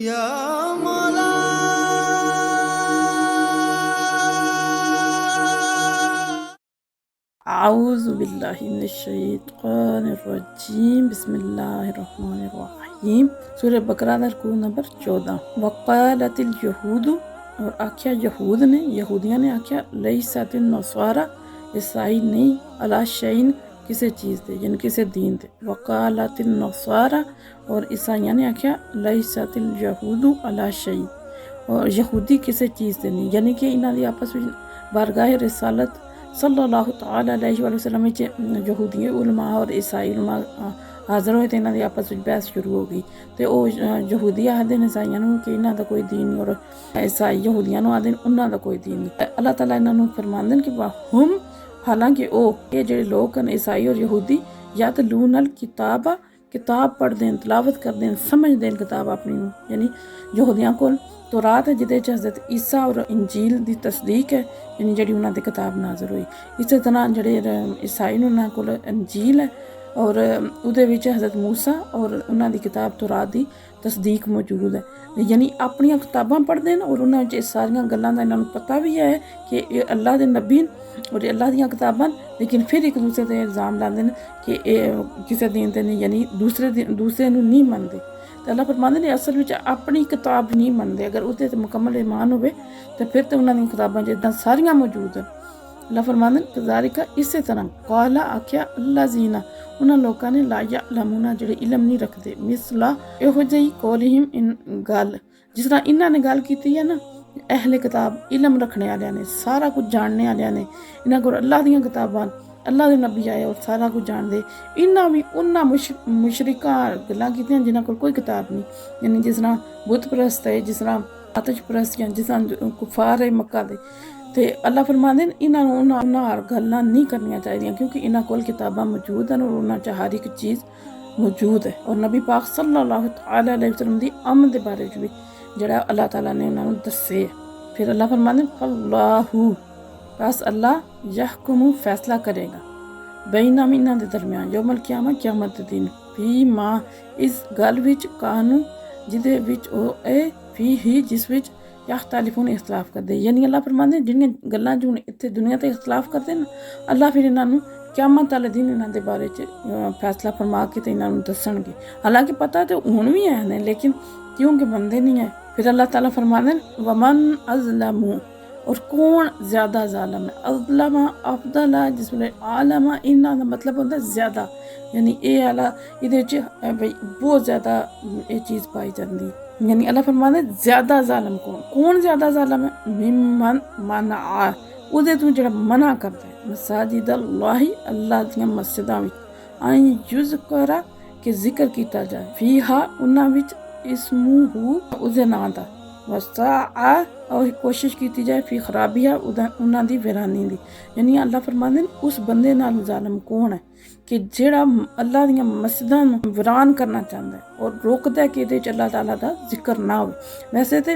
या मौला आऊज़ु बिल्लाहि मिनश्शैतानिर्रजीम बिस्मिल्लाहिर्रहमानिर्रहीम। सूरह बकरा दा रुकू नंबर 14। वक़ालतिल यहूदु, और आख्या यहूद ने, यहूदियाँ ने आख्या, लैसतिन नस्वारा, ईसाई नहीं, अला शैइन, किसी चीज़ दे, यानी किसी दीन दे। वक़ालतिन नस्वारा, और ईसाइयाँ ने आख्या, लैसतिल यहूदु अला शैइन, और यहूदी किसी चीज़ दे नहीं, यानी कि इन्हां दी आपस में बारगाह रिसालत सल्लल्लाहु तआला अलैहि वसल्लम विच यहूदी उलमा और ईसाई उलमा हाज़र होए ते इन्हां दी आपस में बहस शुरू हो गई। तो यहूदी आखदे ने ईसाइयां नूं कि इन्हां दा कोई दीन नहीं, और ईसाई यहूदियां नूं आखदे उन्हां दा कोई दीन नहीं। अल्लाह ताला इन्हां नूं फरमांदे कि हुम, हालांकि ये जेह्ड़े लोग न ईसाई और यहूदी, यतलूनल किताबा, किताब पढ़दे न, तलावत करदे न, समझदे न किताब अपनी, यानी यहूदियां कोल तौरात है जिहदे च हज़रत ईसा और इंजील दी तस्दीक है, यानी जेह्ड़ी उन्हां दी किताब नाज़र होई। इस तरह जेह्ड़े ईसाई न उन्हां कोल इंजील है, और उहदे विच हज़रत मूसा और उन्हां दी किताब तौरात दी तस्दीक मौजूद है, यानी अपनियां किताबां पढ़दे न, और उन्हां च सारियां गल्लां दा इन्हां नूं पता भी है कि एह् अल्लाह दे नबी न और अल्लाह दियां किताबां न, लेकिन फिर एक दूसरे ते इल्ज़ाम लांदे न कि एह् किसी दीन ते नहीं, यानी दूसरे नूं नहीं मनदे। तो अल्लाह फरमांदे ने असल में अपनी किताब नहीं मनदे। अगर उहदे ते मुकम्मल ईमान होवे तो फिर तो उन्हां दी किताबां च इदां सारियां मौजूद न। अल्लाह फरमांदे कज़ालिका, इस तरह क़ाला आख्या, अल्लाह जीना, उन्हां लोकां ने, ला यअलमूना, जेह्ड़े इलम नहीं रखदे, मिसला इहो जेही कौलिहिम, इन गल जिस तरह इन्हां ने गल कीती है ना, अहले किताब, इलम रखने आलियां ने, सारा कुछ जानने आलियां ने, इन्हां कोल अल्लाह दियां किताबां, अल्लाह दे नबी आए और सारा कुछ जानदे, इन्हां भी उन्हां मुशरिकां गल्लां कीतियां जिन्हां कोल कोई किताब नहीं, यानी जिस तरह बुत परस्त है, जिस तरह आतिश परस्तियां, जिस तरह कुफार है मक्का दे। ते अल्लाह फरमांदे न इन्हां नूं उन्हां गल्लां नहीं करनियां चाहिदियां, क्योंकि इन्हां कोल किताबां मौजूद हैं और उन्हां च हर एक चीज़ मौजूद है। और नबी पाक सल्लल्लाहु तआला अलैहि वसल्लम दी आमद दे बारे च भी जेह्ड़ा अल्लाह ताला ने उन्हां नूं दस्से। फिर अल्लाह फरमांदे फल्लाहु, बस अल्लाह यहकुमु, फैसला करेगा, बैनहुम, इन्हां दे दरमियान, यौमल क़यामा, क़यामत दे दिन, फी मां, इस गल विच, कानू, जिहदे विच ओह है, फी ही, जिस विच यख्तलिफून, इख्तलाफ करदे, यानी अल्लाह फरमांदे जिहड़ियां गल्लां च हुण इत्थे दुनिया ते इख्तलाफ करदे न, अल्लाह फिर इन्हां नूं क़यामत आह्ले दिन इन्हां दे बारे च फैसला फरमा के ते इन्हां नूं दस्सणगे। हालांकि पता ते हुण भी है ने, लेकिन क्योंकि मनदे नहीं है। फिर अल्लाह ताला फरमांदे न वमन अज़लमु, और कौन ज़्यादा ज़ालिम है। अज़लमा अफदला, जिस वेले आलमा इन्हां दा मतलब होंदा ज़्यादा, यानी एह् आला इहदे च भाई बहुत ज़्यादा एह् चीज़ पाई जांदी, यानी अल्लाह फरमांदे ज़्यादा ज़ालिम कौन ज़्यादा ज़ालिम है, मिम्मन मना, उहदे तों जेह्ड़ा मना करदा है, मसाजिद अल्लाहि, अल्लाह दियां मस्जिदां विच, अन युज़करा, के जिक्र कीता जाए, फीहा, उन्हां विच, इस्मुहु, उहदे नां दा, वसा, और कोशिश की जाए, फी खराबिया, उन्हां दी वीरानी दी, यानी अल्लाह फरमांदे उस बंदे नाल ज़ालिम कौन है कि जेड़ा अल्लाह दियां मस्जिदां नूं वीरान करना चाहता है और रोकदा है कि इहदे च अल्लाह ताला दा जिक्र ना हो। वैसे तो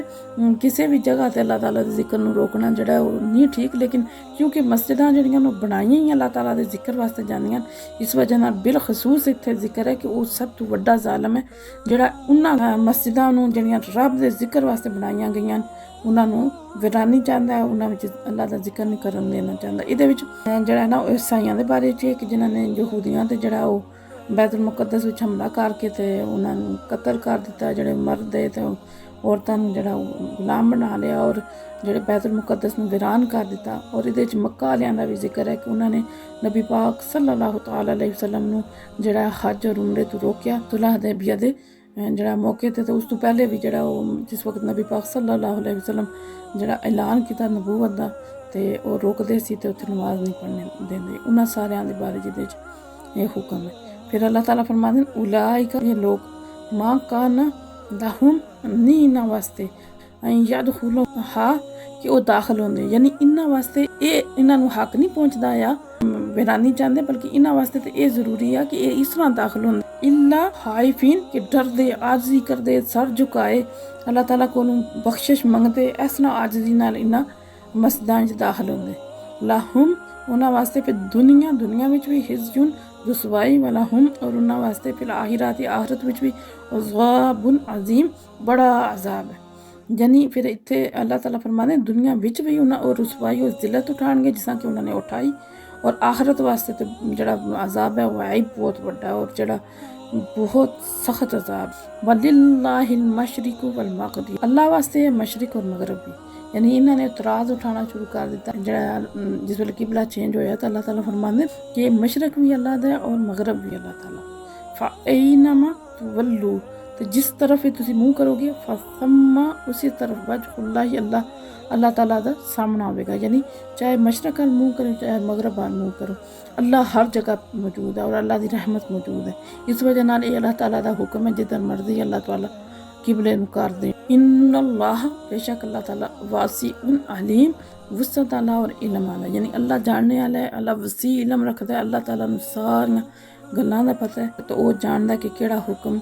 किसी भी जगह ते अल्लाह ताला दे जिक्र नूं रोकना जेड़ा ओह नहीं ठीक, लेकिन क्योंकि मस्जिदां जेहड़ियां नूं बनाईयां ही अल्लाह ताला दे जिक्र वास्ते जांदियां, इस वजह नाल बिलखसूस इत्थे जिक्र है कि ओह सब तो वड्डा ज़ालिम है जेड़ा उन्हां मस्जिदां नूं जेहड़ियां रब दे जिक्र वास्ते बनाईयां गईयां उन्हां नूं वीरानी चाहता है, उन्हां विच अल्लाह दा जिक्र नहीं करन देना चाहता। इहदे विच जेहड़ा ना ईसाइयां दे बारे च है कि जिन्हां ने यहूदियां ते जेहड़ा ओह बैतुल मुकद्दस विच हमला करके ते उन्हां नूं कतल कर दित्ता, जेहड़े मर्द है ते औरतां नूं जेहड़ा गुलाम बना लिया और जेहड़े बैतुल मुकद्दस नूं वीरान कर दित्ता। और इहदे च मक्का आलियां दा भी जिक्र है कि उन्हां ने नबी पाक सल्लल्लाहु तआला अलैहि वसल्लम नूं जेहड़ा हज और उमरे तो रोकिया, सुलह हुदैबिया दे जेहड़ा मौके ते उस तो पहले भी जेहड़ा जिस वक्त नबी पाक सल्लल्लाहु अलैहि वसल्लम जेहड़ा ऐलान कीता नबूवत दा ते ओह रोकदे सी ते उत्थे नमाज नहीं पढ़ने देंदे, उन्हां सारियां दे बारे जिहदे च एह हुक्म है। फिर अल्लाह ताला फरमांदे न उलाइका, ये लोग, मां काना लहुम, नी इन्हां वास्ते, अन यदखुलूहा, कि ओह दाखिल होंदे, यानी इन्हां वास्ते इन्हां नूं हक नहीं पहुंचदा या वीरानी चाहते, बल्कि इन्हां वास्ते तो यह जरूरी है कि इस तरह दाखिल होंदे, इल्ला हाइफीन, कि डरदे, आजिज़ी करदे, सर झुकाए, अल्लाह ताला कोलों बख्शिश मंगदे, इस तरह आजिज़ी नाल इन्हां मस्जिदां च दाखिल होंदे। लाहुम, उन्हां वास्ते फिर दुनिया विच भी हिज़्जुन रुसवाई वाला हुम, और उन्हां वास्ते फिर आखिरत विच भी अज़ाबुन अज़ीम बड़ा अज़ाब है। यानी फिर इत्थे अल्लाह ताला फरमाते दुनिया विच भी उन्हां और रुसवाई और जिल्लत उठाणगे जिसां कि उन्होंने उठाई, और आखिरत वास्ते तो जड़ा अज़ाब है वह बहुत बड़ा है और जड़ा बहुत सख्त अज़ाब। वलिल्लाहिल मशरिकु वल मग़रिब, अल्लाह वास्ते है मशरिक और मगरब भी। यानी इन्होंने इतराज़ उठाना शुरू कर दिता जड़ा जिस वेले किबला चेंज होया तो अल्लाह ताला फरमाते कि मशरक भी अल्लाह दा है और मगरब भी अल्लाह ताला। फ़अय्नमा तुवल्लू, तो जिस तरफ ही तुसी मुँह करोगे फसम्मा उसी तरफ वजहुल्लाहि, अल्लाह ताला दा सामना होगा। यानी चाहे मशरक अल मुँह करो चाहे मगरब अल मुँह करो, अल्लाह हर जगह मौजूद है और अल्लाह की रहमत मौजूद है। इस वजह नाल ये अल्लाह ताला दा हुक्म है जिधर मर्जी अल्लाह ताला किबले नूं कर दे। इन्नल्लाह, बेशक अल्लाह ताला वासिउन अलीम, वुसअत आला और इल्म आला। यानी अल्लाह जानने वाला है, अल्लाह वसी इल्म रखता है, अल्लाह ताला नूं सारियां गल्लां दा पता है, तो वो जानदा कि केड़ा हुक्म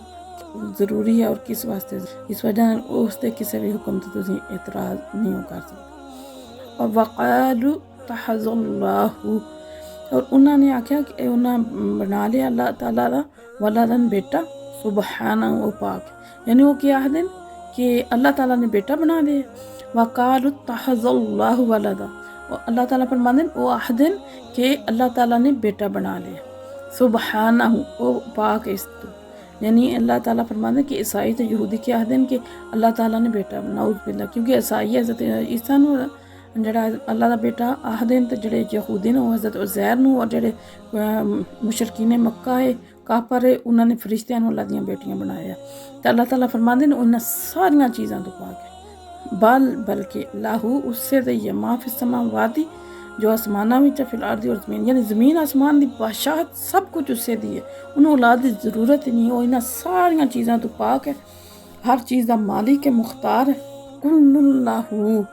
ज़रूरी है और किस वास्ते। इस वजह उसते किसी भी हुक्म तो तुसीं एतराज़ नहीं कर सकते। और वक़ालू तहज़ल्लाहु, और उन्होंने आख्या कि उन्हें बना लिया अल्लाह ताला दा वलदन बेटा, सुबहाना वो पाक। यानी वो क्या आखदे कि अल्लाह ताला ने बेटा बना लिया। वक़ालू तहज़ल्लाहु वलदा, और अल्लाह ताला फरमाते वो आखदे कि अल्लाह ताला ने बेटा बना लिया। सुबहाना वो पाक इस तो, यानी अल्लाह ताला फरमाते कि ईसाई तो यहूदी क्या आखदे कि अल्लाह ताला ने बेटा नाउज़ बिल्लाह, क्योंकि ईसाई हज़रत ईसा नूं जड़ा अल्लाह का बेटा आखदे तो जड़े यहूदी ने हज़रत उज़ैर नूं, और जड़े मुशरकीन मक्का है काफर है उन्होंने फरिश्तियां नूं अल्लाह दियां बेटियां बनाया। तो अल्लाह ताला फरमाते हैं उन्हें सारियां चीज़ां तो पाक है। बल्कि लाहू उससे तो ये माफ़ी समावाती, जो आसमाना में फिल अर्दी और ज़मीन, यानी ज़मीन आसमान की बादशाहत सब कुछ उससे दी है, उन्हें औलाद की ज़रूरत ही नहीं। वो इन्हें सारियां चीज़ां तो पाक है, हर चीज़ का मालिक है, मुख्तार है। कुल्लुल्लाहु,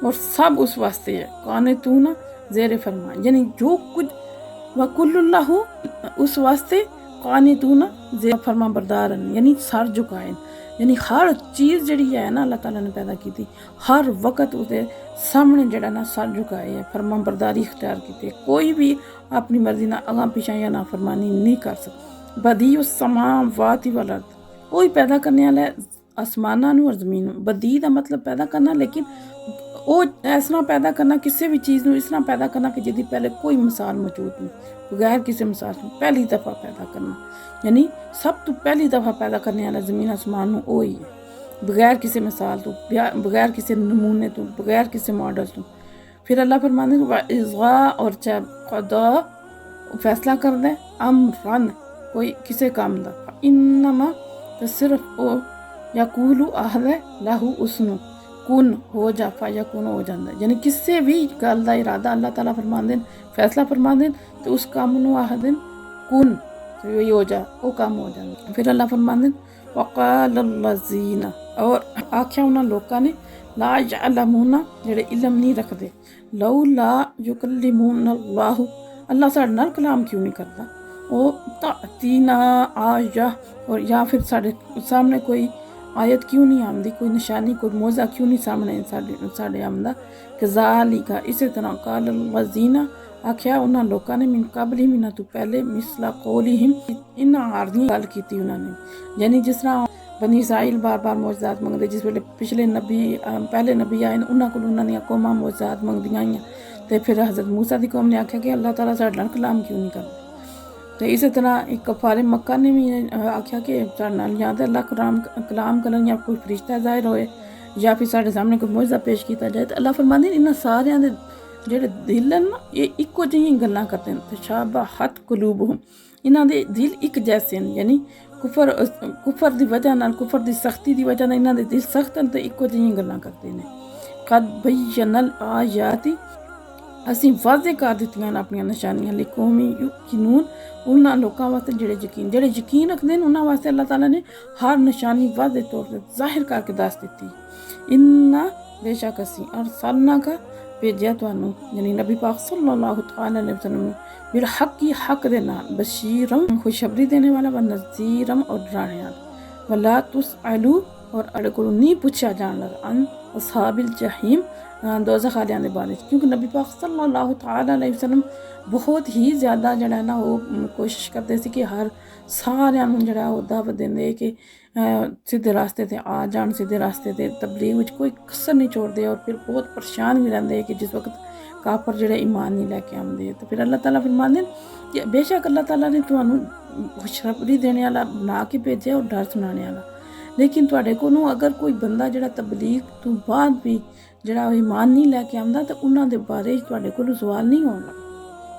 और सब उस वास्ते है। काने तू ना ज़ेर फरमा, यानी जो कुछ वकुल्लुल्लाहु उस वास्ते, काने तू ना ज़ेर फरमा बरदार, यानी सर झुकाए। यानी हर चीज़ जड़ी है ना अल्लाह ताला ने पैदा की थी, हर वक्त उसके सामने जड़ा ना सर झुकाए है, फरमा बरदारी इख्तियार की। कोई भी अपनी मर्जी ना अगा पिछा या ना फरमानी नहीं कर सकता। बदी उस समावाति वल अर्द, कोई पैदा करने वाला है आसमाना और ज़मीन। बदी का मतलब पैदा करना, लेकिन वो इस तरह पैदा करना किसी भी चीज़ को इस तरह पैदा करना कि जिसकी पहले कोई मिसाल मौजूद नहीं, बगैर किसी मिसाल को पहली दफ़ा पैदा करना। यानी सब तो पहली दफ़ा पैदा करने वाला ज़मीन आसमान वो ही है, बगैर किसी मिसाल तो, बगैर किसी नमूने तो, बगैर किसी मॉडल तो। फिर अल्लाह फरमाते इज़्वा, और चाहे खुदा फैसला कर दे अमरन कोई किसी काम का, इन्नमा तो सिर्फ वो यकूलु आहदे लाहू उसनू कुन हो जा, फ़यकुन हो जाता। यानी किसी भी गल का इरादा अल्लाह ताला फरमाते फैसला फरमाते तो उस काम नूं आखदे कुन, तो यही हो जा, वो काम हो जाता। फिर अल्लाह फरमाते वक़ालल्लज़ीना, और आख्या उन्होंने लोगों ने ला यअलमूना जेड़े इल्म नहीं रखते, लौला युकल्लिमुनल्लाहु, अल्लाह साडे नाल कलाम क्यों नहीं करता, वो तातीना आया, और या फिर साडे सामने कोई आयत क्यों नहीं आमदी, कोई निशानी कोई मौजा क्यों नहीं सामने साडे आमदा। कज़ालिका, इसी तरह कालल्लज़ीना आख्या उन्होंने लोगों ने मिन कबली मिना तो पहले मिसला कौलिहिम, इन आरजी गल की उन्होंने। यानी जिस तरह बनी इस्राइल बार बार मौजज़ात मंगते, जिस वेले पिछले नबी पहले नबी आए उन्होंने को उन्होंने कौमां मौजज़ात मंगदियां आईयां, तो फिर हज़रत मूसा की कौम ने आख्या कि अल्लाह ताला साडे नाल कलाम क्यों नहीं करता। तो इस तरह एक कफारे मक्का ने भी आख्या कि साडे नाल या तो अल्लाह कलाम करन, या कोई फरिश्ता जाहिर होए, या फिर साडे सामने कोई मौजज़ा पेश किया जाए। तो अल्लाह फरमांदे इन्हां सारियां दे जेड़े दिल हैं ना ये इक्को जिहियां गल्लां करते हैं। तशाबहत कुलूबुहुम, इन्हां दे दिल एक जैसे हैं। यानी कुफर दी वजह नाल, कुफर दी सख्ती दी वजह नाल इन्हां दे दिल सख्त हैं, तो इक्को जिहियां गल्लां करते हैं। कद बय्यनल आयाति, असीं वाज़े कर दित्तियां अपनी निशानियां, लिकौमी युकिनून, उन्हां लोकां वास्ते जेड़े यकीन रखते हैं, उन्हां वास्ते अल्लाह ताला ने हर निशानी वाज़े तौर पर जाहिर करके दस दी। इन्ना बेशक असीं अरसलना का भेजिया तुहानू, यानी नबी पाक सल्लल्लाहु अलैहि वसल्लम बिल हक की हक दे नाल, बशीरम खुशखबरी देने वाला, व नज़ीरम और डराने वाला। वला तुसअलू और अड़े को नहीं पूछा जान लगा अन असहाबिल जहीम दोज़ख वालियां दे बारे च, क्योंकि नबी पाक सल्लल्लाहु तआला अलैहि वसल्लम बहुत ही ज़्यादा जड़ा ना वो कोशिश करते सी कि हर सारियां नूं जड़ा वो दावत देंदे कि सीधे रास्ते ते आ जान, सीधे रास्ते ते तबलीग विच कोई कसर नहीं छोड़दे। और फिर बहुत परेशान भी रहंदे कि जिस वक्त काफर जेह्ड़े ईमान नहीं लैके आंदे। तो फिर अल्लाह ताला फरमांदे कि बेशक अल्लाह ताला ने तुहानूं खुशखबरी देने वाला बना के भेजे और डर सुनाने वाला, लेकिन तुहाडे कोलों अगर कोई बंदा जेह्ड़ा तबलीग तो बाद भी जेह्ड़ा ईमान नहीं लैके आंदा तो उन्हां दे बारे च तुहाडे कोलों सवाल नहीं होण लगा।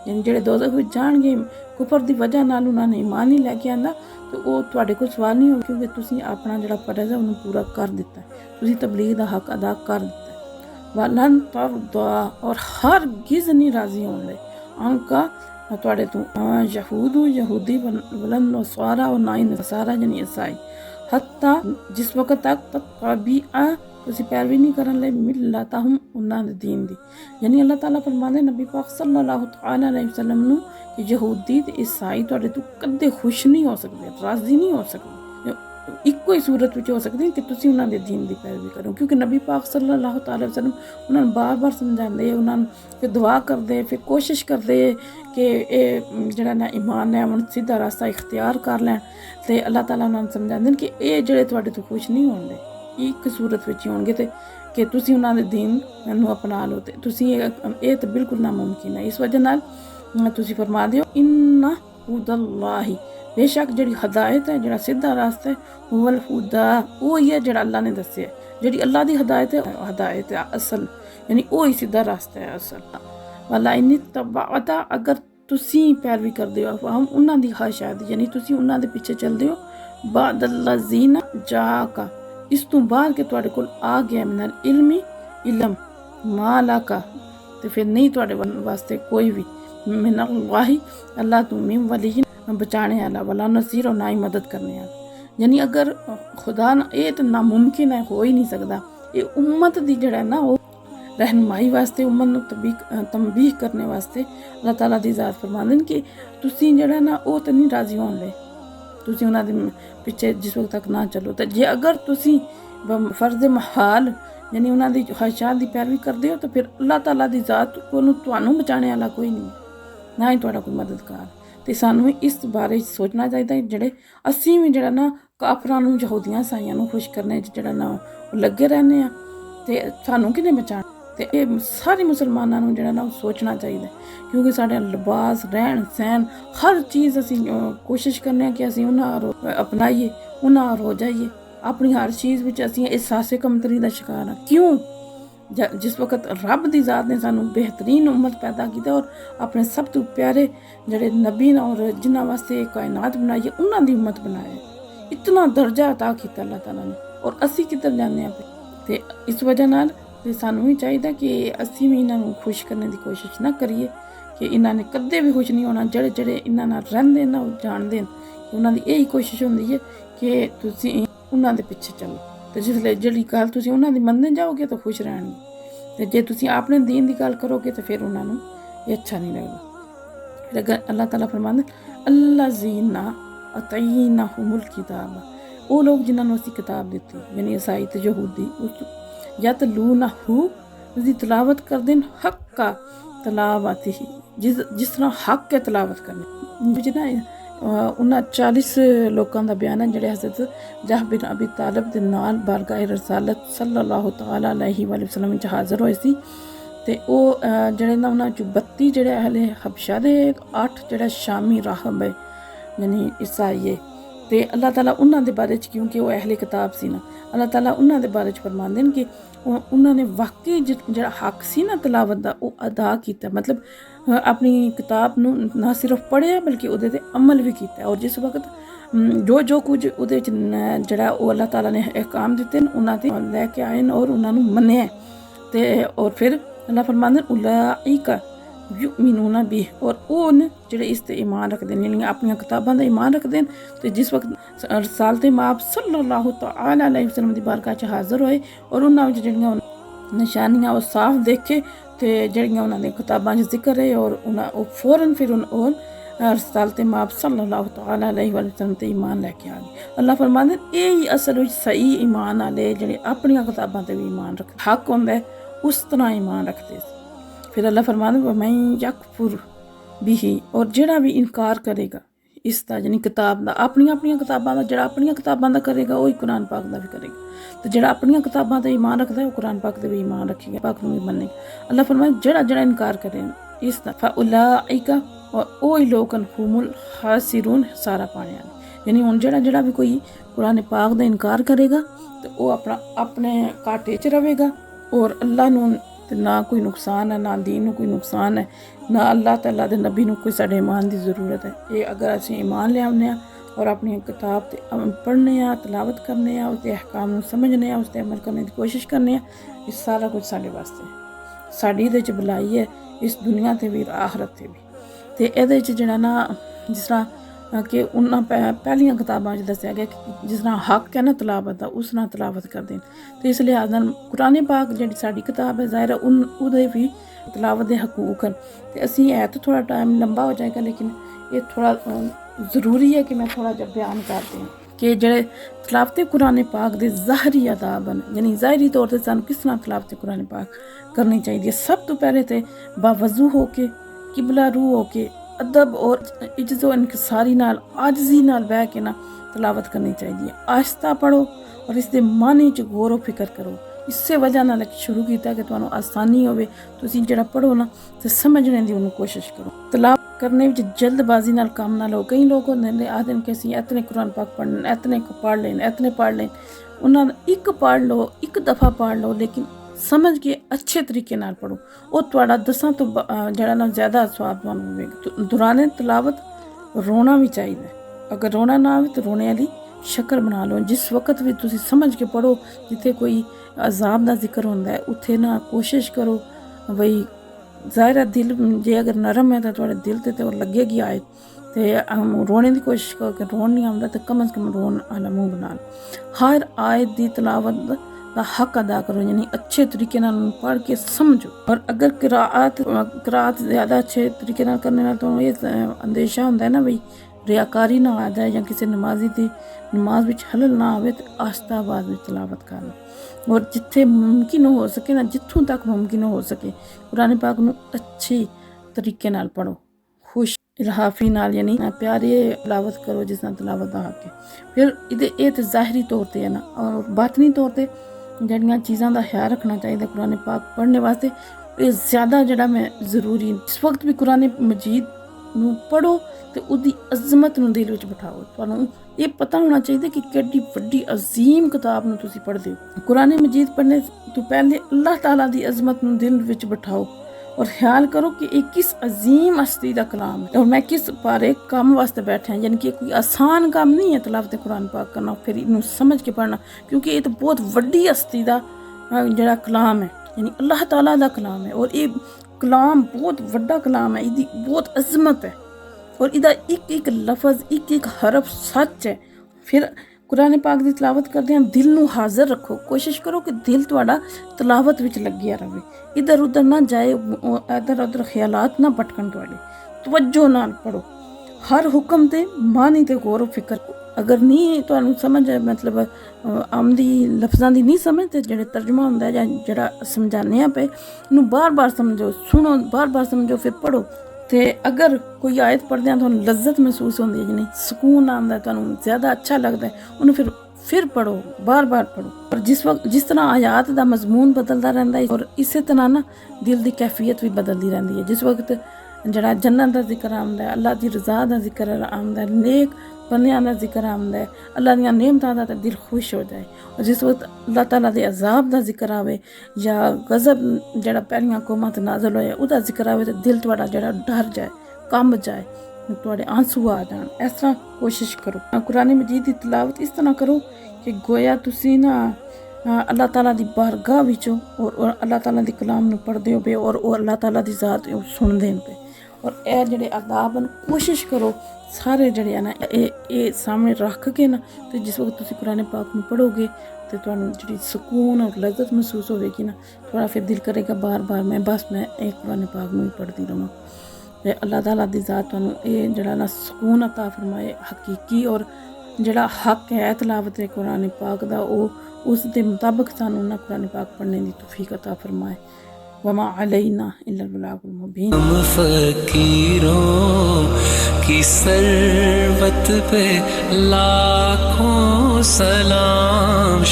यानी जेह्ड़े दोज़ख विच जाणगे कुफर दी वजह नाल उन्हां ने ईमान नहीं लैके आंदा तो वो तुहाडे कोल सवाल नहीं होण, क्योंकि तुसीं अपना जेह्ड़ा फर्ज़ है उन्हें पूरा कर दित्ता, तुसीं तबलीग दा हक अदा कर दित्ता। वलन तरदा और हरगिज़ नहीं राज़ी होण लगे अंका तुहाडे तो यहूदू यहूदी वलन नसारा और ना ही नसारा यानी ईसाई, हत्ता जिस वक्त तक तत्तबिअ तुसीं पैरवी नहीं करन लगे मिल्लतहुम उन्हां दे दीन दी। यानी अल्लाह ताला फरमांदे नबी पाक सल्लल्लाहु तआला अलैहि वसल्लम नूं कि यहूदी ते ईसाई तुहाडे तो कदे खुश नहीं हो सकदे, राज़ी नहीं हो सकदे। इक्को ही सूरत विच हो सकदी कि तुसीं उन्हां दे दीन दी पैरवी करो, क्योंकि नबी पाक सल्लल्लाहु तआला अलैहि वसल्लम उन्हां नूं बार बार समझांदे, उन्हां नूं फिर दुआ करदे, फिर कोशिश करदे कि एह् जेह्ड़ा ना ईमान है हुण सीधा रास्ता इख्तियार कर लैन। ते अल्लाह ताला उन्हां नूं समझांदे न कि एह् जेह्ड़े तुहाडे तो खुश नहीं होंदे इक सूरत विच होणगे ते कि तुसीं उन्हां दे दीन नूं अपना लो, ते तुसीं एह् ते बिल्कुल नामुमकिन है। इस वजह नाल तुसीं फरमा दिओ इन्ना हुदल्लाहि बेशक जेह्ड़ी हदायत है जेह्ड़ा सीधा रास्ता है हुवल हुदा वो ही है जेह्ड़ा अल्लाह ने दस्सेआ, जेह्ड़ी अल्लाह दी हदायत है असल, यानी वो ही सीधा रास्ता है असल। वला इन्नी तबाअता अगर तुसीं पैरवी करदे हो हम उन्हां दी ख्वाहिशात यानी तुसीं उन्हां दे पिछे चलदे हो बादल्लज़ीना जाका इस तो बाद के तुहाडे कोल आ गया मिनल इल्म मालाका ते फिर नहीं तुहाडे वास्ते कोई भी मिनल्लाहि अल्लाह तू मिन वली बचाने वाला वाला नसीर और ना ही मदद करने वाला। यानी अगर खुदा ये तो नामुमकिन है, हो ही नहीं सकता। ये उम्मत दी जड़ा ना वो रहनुमाई वास्ते उम्मत नूं तंबीह करने वास्ते अल्लाह ताला दी ज़ात फरमांदे न कि तुसीं जड़ा ना वो तो नहीं राज़ी होण लगे, तुसीं उन्हां दे पिछे जिस वक्त तक ना चलो। तो जे अगर तुसीं फर्ज़ महाल यानी उन्हां दी ख्वाहिशात दी पैरवी करदे हो तो फिर अल्लाह ताला दी ज़ात कोलों तुहानूं बचाने वाला कोई नहीं, ना ही तुहाडा कोई मददगार। तो सानूं इस बारे सोचना चाहिए जेह्ड़े असीं भी जेह्ड़ा ना काफरां नूं यहूदियां ईसाइयां नूं खुश करने जेह्ड़ा ना लगे रहने आ ते सानूं किने बचाना। ते एह् सारे मुसलमानां नूं जेह्ड़ा ना सोचना चाहिए, क्योंकि साढ़े लिबास रहन सहन हर चीज़ असीं कोशिश करने कि असीं उन्हां अपनाइए उन्हां हो जाइए। अपनी हर चीज़ विच असीं एहसासे कमतरी दा शिकार हां। क्यों? जिस वक्त रब दी ज़ात ने सानू बेहतरीन उम्मत पैदा किया और अपने सब तो प्यारे जड़े नबी और जिन्हां वास्ते कायनात बनाई है उन्हां दी उम्मत बनाए, इतना दर्जा अता किया अल्लाह ताला ने, और असी किधर जाने ते इस वजह नाल ते सानू भी चाहिए कि असी भी इन्हां खुश करने की कोशिश ना करिए कि इन्हां ने कदे भी खुश नहीं होना। जेड़े जेड़े इन्हां नाल रहिंदे न ओह जानदे न कि उन्हां दी यही कोशिश होंदी है कि तुसीं उन्हां दे पिछे चलो, तो जिसले जेह्ड़ी गल तुसीं उन्हां दी मनदे जाओगे तो खुश रहणगे, ते जे तुसीं अपने दीन दी गल करोगे तो फिर उन्हां नूं एह् अच्छा नहीं लगदा। फिर अगर अल्लाह ताला फरमांदे अल्लज़ीना अतईनाहुमुल किताब, वो लोग जिन्हां नूं असीं किताब दित्ती यानी ईसाई ते यहूदी यतलूनहु उसदी तिलावत करदे न हक्का तिलावतिही जिस तरह हक के तिलावत करनी। जिन्हां 39 लोगों का बयान है जेह्ड़े हज़रत जह बिन अबी तालिब दे नाल बारगाह रसालत सल्लल्लाहु तआला अलैहि वसल्लम च हाज़र होए सी, ते ओह जेह्ड़े ना उन्हां चों 32 जेह्ड़े अहले हबशा दे 8 जेह्ड़ा शामी राहब है यानी ईसाई है। ते अल्लाह ताला उन्हां दे बारे च क्योंकि वो अहले किताब सी ना, अल्लाह ताला उन्हां दे बारे च फरमांदे न कि उन्हां ने वाकई जेह्ड़ा हक सी ना तिलावत दा ओह अदा कीता, मतलब अपनी किताब नूं ना सिर्फ पढ़िया बल्कि उहदे ते अमल भी कीता। और जिस वक्त जो कुछ उहदे च जेह्ड़ा ओह अल्लाह ताला ने अहकाम दित्ते न उन्हां ते लैके आए न और उन्हां नूं मन्नेआ ते और फिर अल्लाह फरमांदे उलाइका युमिनूना बिह, और ओह न जेह्ड़े इस ते ईमान रखदे न यानी अपनी किताबां दा ईमान रखदे न। ते जिस वक्त रसालते माप सल्लल्लाहु तआला अलैहि वसल्लम दी बारगाह च हाज़र होए और उन्हां विच जेह्ड़ियां निशानियां ओह साफ देखे ते जेह्ड़ियां उन्हां दी किताबां च जिक्र है और उन्हां ओह फौरन फिर रसालत माप सल्लल्लाहु तआला अलैहि वसल्लम ते ईमान लैके आ गए। अल्लाह फरमांदे यही असल विच सही ईमान आले जेह्ड़े अपनियां किताबां ते भी ईमान रखदे, हक होंदा है उस तरह ईमान रखदे सी। फिर अल्लाह फरमांदे वमन यकफुर बिही, और जेड़ा भी इनकार करेगा इसदा यानी किताब दा, अपनियां किताबां दा, जेड़ा अपनियां किताबां दा करेगा वही कुरान पाक दा भी करेगा, ते जेड़ा अपनियां किताबां ते ईमान रखदा है वो कुरान पाक ते भी ईमान रखेगा, पाक नूं भी मन्नेगा। अल्लाह फरमांदे जेड़ा इनकार करे इसदा फउलाइका, और वही लोग हुमुल हासिरून, सारा पाने आह्ले। यानी हुण जेड़ा भी कोई कुरान पाक दा इनकार करेगा तो वो अपने घाटे च रवेगा, और अल्लाह नूं ना कोई नुकसान है, ना दीन नूं कोई नुकसान है, ना अल्लाह तआला दे नबी नूं कोई साडे ईमान की जरूरत है। ये अगर असीं ईमान लियाने और अपनी किताब ते पढ़ने तलावत करने उसके अहकाम नूं समझने उस ते अमल करने की कोशिश करने, ये सारा कुछ साडे वास्ते साडी इहदे च भलाई है, इस दुनिया ते भी आखरत ते भी। ते इहदे च जेह्ड़ा ना जिस तरह कि उन्हां पैहलियां किताबां च दस्सेआ गया कि जिस तरह हक है ना तलावत दा, उस तरह तलावत करदे न। ते इस लिहाज नाल कुरान पाक जेह्ड़ी साडी किताब है ज़ाहिर है उहदे भी तलावत दे हकूक न। ते असीं है तो थोड़ा टाइम लंबा हो जाएगा, लेकिन ये थोड़ा ज़रूरी है कि मैं थोड़ा जब बयान करती हूँ कि जेह्ड़े तलावत कुरान पाक दे ज़ाहरी आदाब न, यानी ज़ाहरी तौर पर सानूं किस तरह तलावत कुरान पाक करनी चाहिए। सब तो पहले तो बावजू हो के, किबला रू हो के, अदब और इज्जत और इनकसारी नाल, आजजी नाल बह के ना तलावत करनी चाहिए। आहिस्ता पढ़ो और इसके मानी च गौर फिक्र करो। इसे वजह नाल शुरू किया कि तुहानूं आसानी होवे, तुसीं जेह्ड़ा पढ़ो ना ते समझने की उन्होंने कोशिश करो। तलावत करने में जल्दबाजी नाल काम ना लो। कई लोग होंदे ने आखदे ने कि असीं इतने कुरान पाक पढ़ने, इतने पढ़ लेन, उन्होंने एक पढ़ लो, एक दफ़ा पढ़ लो, लेकिन समझ के अच्छे तरीके नाल पढ़ो, वो तुहाड़ा 10 तो जेह्ड़ा ना ज़्यादा स्वाब तुहानूं होवेगा। दौरान तलावत रोना भी चाहिए, अगर रोना ना आवे तो रोने वाली शक्ल बना लो। जिस वक्त भी तुसीं समझ के पढ़ो, जिथे कोई अजाब का जिक्र होंदा है उत्थे ना कोशिश करो बई, ज़ाहिर है दिल जे अगर नरम है तो तुहाडे दिल ते लगेगी आए, ते रोने की कोशिश करो कि रोन नहीं आंदा तो कम से कम रोन आला मुँह बना लो। हर आयत की तलावत का हक अदा करो, यानी अच्छे तरीके नाल पढ़ के समझो। और अगर किरात ज़्यादा अच्छे तरीके नाल करने नाल तो ये अंदेशा होंदा है ना बई रियाकारी ना आ जाए, या किसी नमाजी की नमाज विच हलल ना आवे, तो आस्ता आवाज़ में तलावत करना। और जिथे मुमकिन हो सके ना, जिथों तक मुमकिन हो सके कुरान पाक नूं अच्छी तरीके नाल पढ़ो, खुश इल्हाफी नाल, यानी प्यारे तलावत करो जिस तरह तलावत दा हक है। फिर ये तो ज़ाहरी तौर पर है ना, और बातनी तौर पर जड़ियाँ चीज़ों का ख्याल रखना चाहिए कुरान पाक पढ़ने वास्ते। ये ज़्यादा जड़ा मैं ज़रूरी इस वक्त भी कुरान मजीद नूं पढ़ो तो उसकी अजमत नूं दिल विच बिठाओ। तुहानूं ये पता होना चाहिए कि केडी वड्डी अजीम किताब नूं तुसीं पढ़दे हो। कुरान मजीद पढ़ने तो पहले अल्लाह ताला दी अजमत नूं दिल विच बिठाओ और ख्याल करो कि ये किस अजीम हस्ती का कलाम है और मैं किस बारे काम वास्ते बैठा, यानी कि कोई आसान काम नहीं है तलावत कुरान पाक करना, फिर इनू समझ के पढ़ना, क्योंकि ये तो बहुत वड्डी हस्ती का जड़ा कलाम है, यानी अल्लाह ताला दा कलाम है। और ये कलाम बहुत वड्डा कलाम है, इसकी बहुत अजमत है और इसका एक एक लफज, एक एक हरफ सच है। फिर कुरान पाक की तलावत करते हैं दिल नूं हाज़र रखो, कोशिश करो कि दिल तुहाडा तलावत विच लग्या रहे, इधर उधर ना जाए, इधर उधर ख्यालात ना भटकन, तुहाडे तवज्जो नाल पढ़ो, हर हुक्म ते मानी ते गौर फिक्र। अगर नहीं तुहानूं समझ मतलब आमदी लफ्ज़ां दी नहीं समझ ते जेह्ड़े तर्जमा हुंदा है जां जेह्ड़ा समझाने पे इनू बार बार समझो, सुनो, बार बार समझो, फिर पढ़ो। ते अगर कोई आयत पढ़दे हैं तुहानूं लज्जत महसूस होंदी है, यानी सुकून आंदा है, तुहानूं ज़्यादा अच्छा लगता है, उन्हें फिर पढ़ो, बार बार पढ़ो। और जिस तरह आयात का मजमून बदलता रहता है और इस तरह ना दिल की कैफियत भी बदलती रहती है। जिस वक्त जड़ा जन्नत का जिक्र आंदा है, अल्लाह की रज़ा का जिक्र आंदा है, नेक बंदियां का जिक्र आंदा है, अल्लाह दी नेमतां दा दिल खुश हो जाए। और जिस वक्त अल्लाह ताला दे अजाब का जिक्र आवे या गज़ब जड़ा पहलियां कौमां ते नाज़िल होया उहदा जिक्र आवे तो दिल तुहाडा जड़ा डर जाए, कंब जाए, तुहाडे आंसू आ जान। इस तरह कोशिश करो। कुरान मजीद की तलावत इस तरह करो कि गोया तुसी ना अल्लाह ताला दी बारगाह विचों और अल्लाह ताला दी कलाम नूं पढ़दे हो और अल्लाह ताला दी ज़ात सुनदे पे। और यह जेह्ड़े आदाब न कोशिश करो सारे जेह्ड़े ना ये सामने रख के ना, तो जिस वक्त तुसी कुरान पाक नूं पढ़ोगे तो तुहानूं जेह्ड़ी सुकून और लज्जत महसूस होगी ना, थोड़ा फिर दिल करेगा बार बार मैं एक कुरान पाक नूं ही पढ़ती रहां। ते अल्लाह ताला दी ज़ात तुहानू ये जेह्ड़ा ना सुकून अता फरमाए हकीकी, और जेह्ड़ा हक है तलावत कुरान पाक दा उस दे मुताबिक सानू ना कुरान पाक पढ़ने दी तौफीक अता फरमाए। वमा अलैना इल्लल बलागुल मुबीन। हम फकीरों की सरबत पे लाखों सलाम।